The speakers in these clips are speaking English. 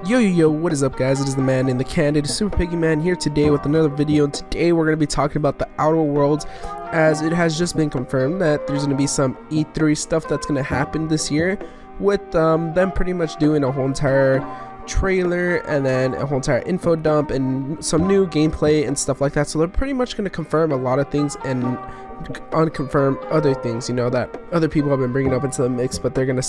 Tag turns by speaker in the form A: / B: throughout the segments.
A: Yo, what is up guys? It is the man in the candid Super Piggy Man here today with another video, and today we're going to be talking about the Outer Worlds, as it has just been confirmed that there's going to be some E3 stuff that's going to happen this year, with them pretty much doing a whole entire trailer and then a whole entire info dump and some new gameplay and stuff like that. So they're pretty much going to confirm a lot of things and unconfirm other things, that other people have been bringing up into the mix, but they're gonna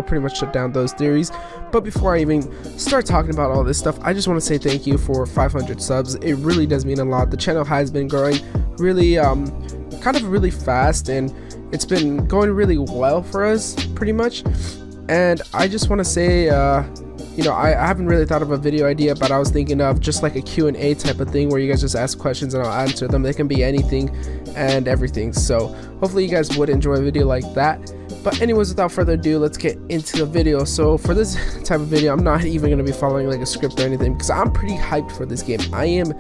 A: pretty much shut down those theories. But before I even start talking about all this stuff, I just want to say thank you for 500 subs. It really does mean a lot. The channel has been growing really really fast, and it's been going really well for us pretty much. And I just want to say I haven't really thought of a video idea, but I was thinking of just like a Q&A type of thing where you guys just ask questions and I'll answer them. They can be anything and everything, so hopefully you guys would enjoy a video like that. But anyways, without further ado, let's get into the video. So for this type of video, I'm not even going to be following like a script or anything, because I'm pretty hyped for this game. I am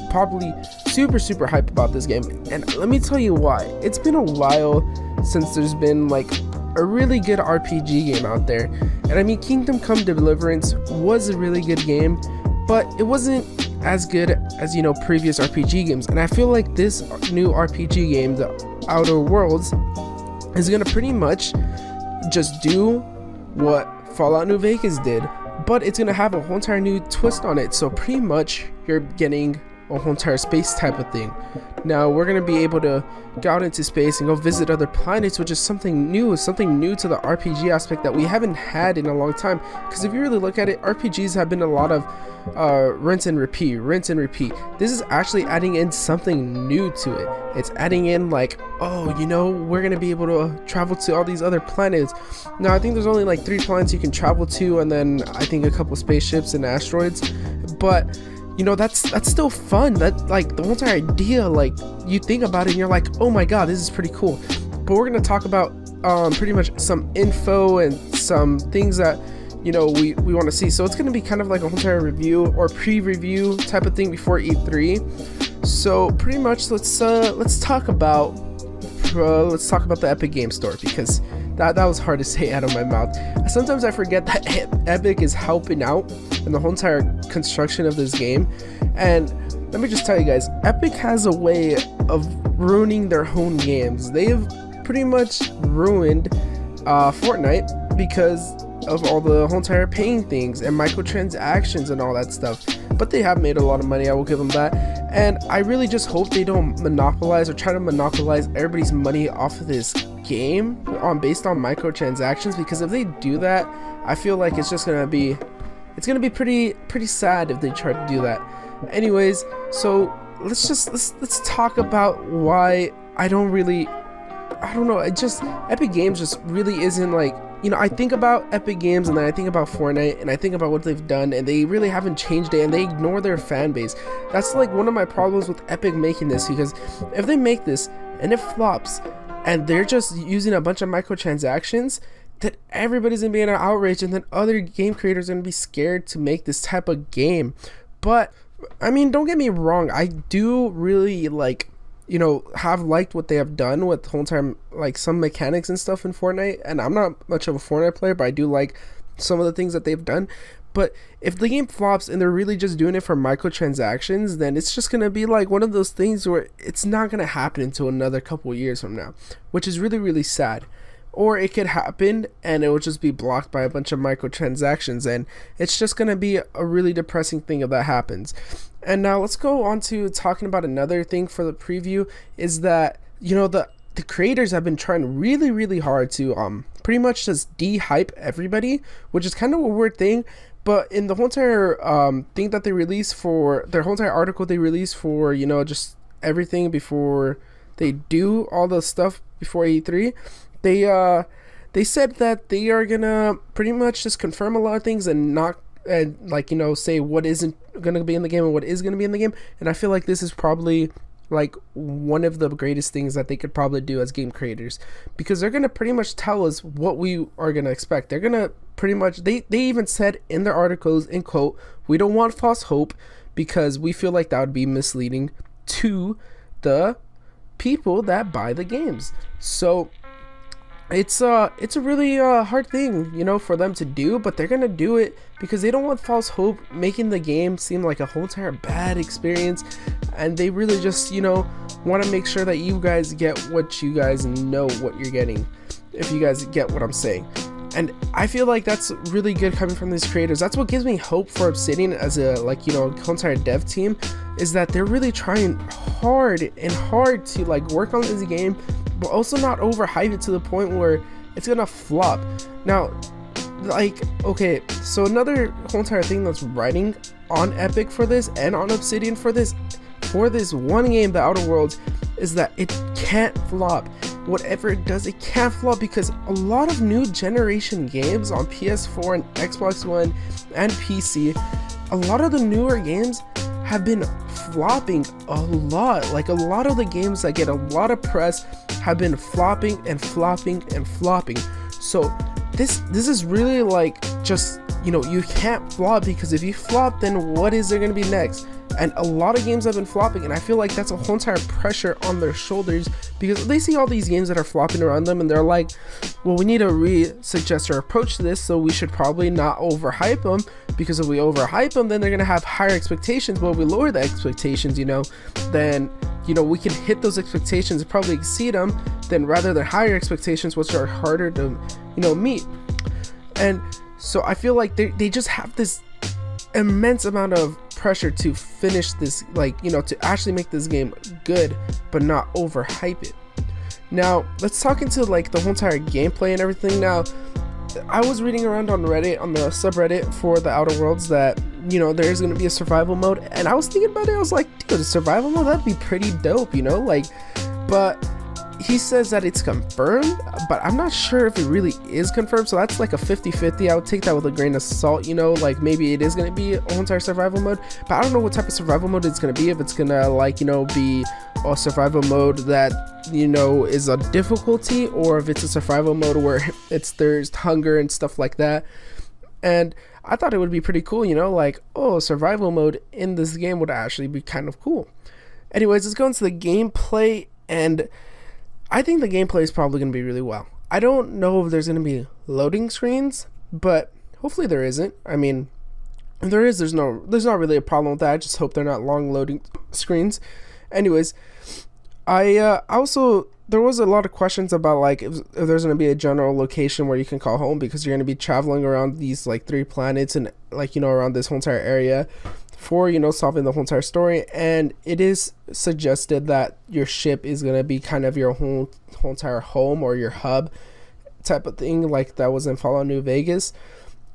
A: probably super hyped about this game, and let me tell you why. It's been a while since there's been like a really good RPG game out there. And I mean, Kingdom Come Deliverance was a really good game, but it wasn't as good as previous RPG games. And I feel like this new RPG game, the Outer Worlds, is gonna pretty much just do what Fallout New Vegas did, but it's gonna have a whole entire new twist on it. So pretty much you're getting a whole entire space type of thing. Now we're going to be able to go out into space and go visit other planets, which is something new to the RPG aspect that we haven't had in a long time. Because if you really look at it, RPGs have been a lot of rinse and repeat. This is actually adding in something new to it. It's adding in like, we're going to be able to travel to all these other planets. Now I think there's only like 3 planets you can travel to, and then I think a couple spaceships and asteroids, but that's still fun. That like the whole entire idea, like you think about it and you're like, oh my god, this is pretty cool. But we're gonna talk about pretty much some info and some things that we want to see. So it's gonna be kind of like a whole entire review or pre-review type of thing before E3. So pretty much let's talk about the Epic Game Store, because that was hard to say out of my mouth. Sometimes I forget that Epic is helping out in the whole entire construction of this game. And let me just tell you guys, Epic has a way of ruining their own games. They have pretty much ruined Fortnite because of all the whole entire paying things and microtransactions and all that stuff. But they have made a lot of money, I will give them that. And I really just hope they don't monopolize or try to monopolize everybody's money off of this game based on microtransactions, because if they do that, I feel like it's gonna be pretty sad if they try to do that. Anyways, so let's talk about why I don't know, Epic Games just really isn't like, I think about Epic Games and then I think about Fortnite and I think about what they've done, and they really haven't changed it, and they ignore their fan base. That's like one of my problems with Epic making this, because if they make this and it flops and they're just using a bunch of microtransactions, that everybody's gonna be in an outrage, and then other game creators are gonna be scared to make this type of game. But I mean, don't get me wrong, I do really have liked what they have done with the whole time, like some mechanics and stuff in Fortnite. And I'm not much of a Fortnite player, but I do like some of the things that they've done. But if the game flops and they're really just doing it for microtransactions, then it's just gonna be like one of those things where it's not gonna happen until another couple years from now, which is really sad. Or it could happen and it will just be blocked by a bunch of microtransactions, and it's just going to be a really depressing thing if that happens. And now let's go on to talking about another thing for the preview, is that the creators have been trying really hard to pretty much just de-hype everybody, which is kind of a weird thing. But in the whole entire thing that they released for their whole entire article, they released for just everything before they do all the stuff before E3, they said that they are gonna pretty much just confirm a lot of things and not say what isn't gonna be in the game and what is gonna be in the game. And I feel like this is probably like one of the greatest things that they could probably do as game creators, because they're gonna pretty much tell us what we are gonna expect. They're gonna pretty much, they even said in their articles, in quote, "We don't want false hope because we feel like that would be misleading to the people that buy the games." So it's a really hard thing, you know, for them to do, but they're gonna do it because they don't want false hope making the game seem like a whole entire bad experience, and they really just, you know, want to make sure that you guys get what you guys know what you're getting, if you guys get what I'm saying. And I feel like that's really good coming from these creators. That's what gives me hope for Obsidian as a, like, you know, whole entire dev team, is that they're really trying hard to like work on this game, but also not overhype it to the point where it's gonna flop. Now, like, okay, so another whole entire thing that's writing on Epic for this and on Obsidian for this one game, The Outer Worlds, is that it can't flop. Whatever it does, it can't flop, because a lot of new generation games on PS4 and Xbox One and PC, a lot of the newer games have been flopping a lot. Like, a lot of the games that get a lot of press have been flopping and flopping and flopping. So this is really like, just, you know, you can't flop, because if you flop, then what is there going to be next? And a lot of games have been flopping, and I feel like that's a whole entire pressure on their shoulders, because they see all these games that are flopping around them, and they're like, well, we need to suggest our approach to this, so we should probably not overhype them, because if we overhype them, then they're going to have higher expectations. But if we lower the expectations, you know, then, you know, we can hit those expectations and probably exceed them, then rather than higher expectations, which are harder to, you know, meet. And so I feel like they just have this immense amount of pressure to finish this, like, you know, to actually make this game good but not overhype it. Now let's talk into like the whole entire gameplay and everything. Now, I was reading around on Reddit, on the subreddit for The Outer Worlds, that, you know, there's gonna be a survival mode, and I was thinking about it. I was like, dude, a survival mode, that'd be pretty dope, you know, like, but he says that it's confirmed, but I'm not sure if it really is confirmed, so that's like a 50-50. I would take that with a grain of salt, you know, like maybe it is going to be a whole entire survival mode, but I don't know what type of survival mode it's going to be. If it's going to, like, you know, be a survival mode that, you know, is a difficulty, or if it's a survival mode where it's thirst, hunger, and stuff like that. And I thought it would be pretty cool, you know, like, oh, survival mode in this game would actually be kind of cool. Anyways, let's go into the gameplay, and I think the gameplay is probably going to be really well. I don't know if there's going to be loading screens, but hopefully there isn't. I mean, if there is, there's not really a problem with that. I just hope they're not long loading screens. Anyways, there was a lot of questions about, like, if there's going to be a general location where you can call home, because you're going to be traveling around these, like, 3 planets and, like, you know, around this whole entire area for, you know, solving the whole entire story. And it is suggested that your ship is going to be kind of your whole entire home, or your hub type of thing, like that was in Fallout New Vegas.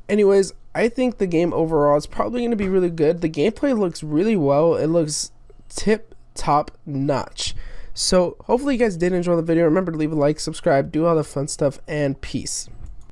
A: Anyways, I think the game overall is probably going to be really good. The gameplay looks really well. It looks tip top notch. So hopefully you guys did enjoy the video. Remember to leave a like, subscribe, do all the fun stuff, and peace.